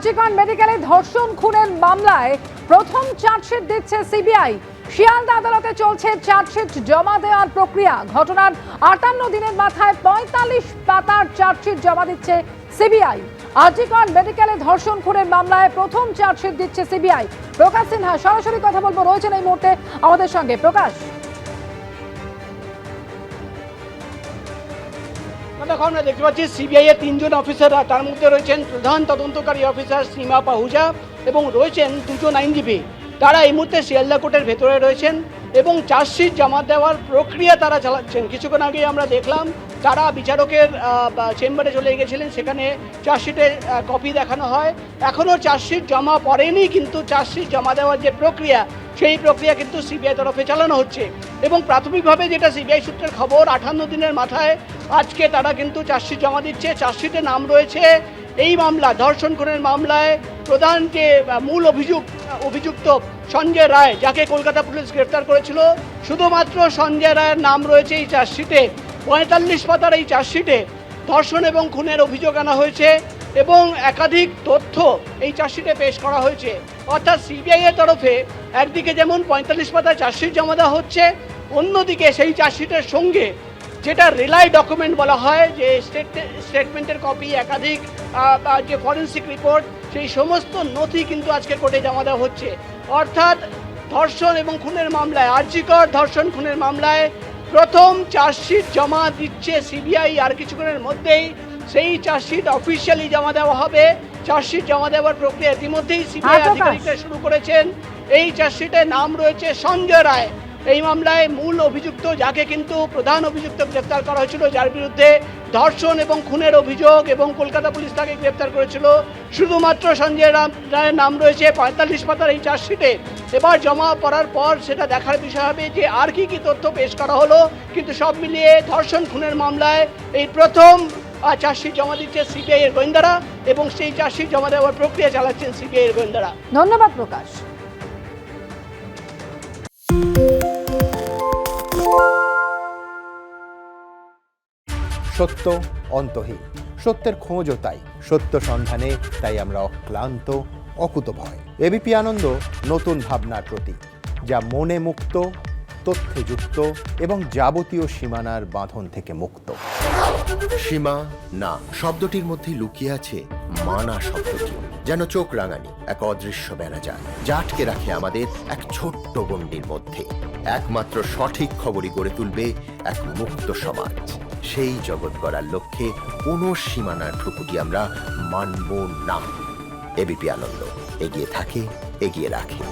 জি কর মেডিকেলে ধর্ষণ খুনের মামলায় প্রথম চার্জশিট দিচ্ছে সিবিআই। শিয়ালদা আদালতে চলছে চার্জশিট জমা দেওয়ার প্রক্রিয়া। ঘটনার 58 দিনের মাথায় 45 পাতার চার্জশিট জমা দিচ্ছে সিবিআই। জি কর মেডিকেলে ধর্ষণ খুনের মামলায় প্রথম চার্জশিট দিচ্ছে সিবিআই। প্রকাশ সিনহা সরাসরি কথা বলবো, রয়েছেন এই মুহূর্তে আমাদের সঙ্গে। প্রকাশ, দেখো আমরা দেখতে পাচ্ছি সিবিআই এর 3 জন অফিসার, তার মধ্যে রয়েছেন প্রধান তদন্তকারী অফিসার সীমা পাহুজা এবং রয়েছেন 2 জন আইনজীবী। তারা এই মুহূর্তে শিয়ালদা কোর্টের ভেতরে রয়েছেন এবং চার্জশিট জমা দেওয়ার প্রক্রিয়া তারা চালাচ্ছেন। কিছুক্ষণ আগে আমরা দেখলাম তারা বিচারকের চেম্বারে চলে গেছিলেন, সেখানে চার্জশিটের কপি দেখানো হয়। এখনও চার্জশিট জমা পড়েনি, কিন্তু চার্জশিট জমা দেওয়ার যে প্রক্রিয়া সেই প্রক্রিয়া কিন্তু সিবিআই তরফে চালানো হচ্ছে। এবং প্রাথমিকভাবে যেটা সিবিআই সূত্রের খবর, 58 দিনের মাথায় আজকে তারা কিন্তু চার্জশিট জমা দিচ্ছে। চার্জশিটে নাম রয়েছে এই মামলা, ধর্ষণ খুনের মামলায় প্রধান যে মূল অভিযুক্ত সঞ্জয় রায়, যাকে কলকাতা পুলিশ গ্রেফতার করেছিল, শুধুমাত্র সঞ্জয় রায়ের নাম রয়েছে এই চার্জশিটে। 45 পাতার এই চার্জশিটে ধর্ষণ এবং খুনের অভিযোগ আনা হয়েছে এবং একাধিক তথ্য এই চার্জশিটে পেশ করা হয়েছে। অর্থাৎ সিবিআই এর তরফে একদিকে যেমন 45 পাতার চার্জশিট জমা দেওয়া হচ্ছে, অন্যদিকে সেই চার্জশিটের সঙ্গে যেটা রিলাই ডকুমেন্ট বলা হয়, যে স্টেটমেন্টের কপি, একাধিক যে ফরেন্সিক রিপোর্ট, সেই সমস্ত নথি কিন্তু আজকে কোর্টে জমা দেওয়া হচ্ছে। অর্থাৎ ধর্ষণ এবং খুনের মামলায়, জি কর ধর্ষণ খুনের মামলায় প্রথম চার্জশিট জমা দিচ্ছে সিবিআই। আর কিছুক্ষণের মধ্যেই সেই চার্জশিট অফিসিয়ালি জমা দেওয়া হবে। চার্জশিট জমা দেওয়ার প্রক্রিয়া ইতিমধ্যেই সিবিআই আধিকারিকরা শুরু করেছেন। এই চার্জশিটের নাম রয়েছে সঞ্জয় রায়, এই মামলায় মূল অভিযুক্ত, যাকে কিন্তু প্রধান অভিযুক্ত গ্রেপ্তার করা হয়েছিল, যার বিরুদ্ধে ধর্ষণ এবং খুনের অভিযোগ এবং কলকাতা পুলিশ তাকে গ্রেপ্তার করেছিল। শুধুমাত্র সঞ্জয় রায়ের নাম রয়েছে 45 পাতার এই চার্জশিটে। এবার জমা পড়ার পর সেটা দেখার বিষয় হবে যে আর কি তথ্য পেশ করা হলো। কিন্তু সব মিলিয়ে ধর্ষণ খুনের মামলায় এই প্রথম চার্জশিট জমা দিচ্ছে সিবিআই এর গোয়েন্দারা এবং সেই চার্জশিট জমা দেওয়ার প্রক্রিয়া চালাচ্ছেন সিবিআই এর গোয়েন্দারা। ধন্যবাদ প্রকাশ। সত্য অন্তহীন, সত্যের খোঁজও তাই, সত্য সন্ধানে তাই আমরা অক্লান্ত, অকুতভয়। এবিপি আনন্দ নতুন ভাবনার প্রতীক, যা মনে মুক্ত, তথ্যে যুক্ত এবং যাবতীয় সীমানার বাঁধন থেকে মুক্ত। সীমা না শব্দটির মধ্যে লুকিয়ে আছে মানা শব্দটি, যেন চোখ রাঙানি এক অদৃশ্য বেড়াজাল, যা আটকে রাখে আমাদের এক ছোট্ট গণ্ডির মধ্যে। একমাত্র সঠিক খবরই গড়ে তুলবে এক মুক্ত সমাজ। সেই জগৎ গড়ার লক্ষ্যে কোনো সীমানার ঠুকুটি আমরা মানব না। এবিপি আনন্দ এগিয়ে থাকে, এগিয়ে রাখে।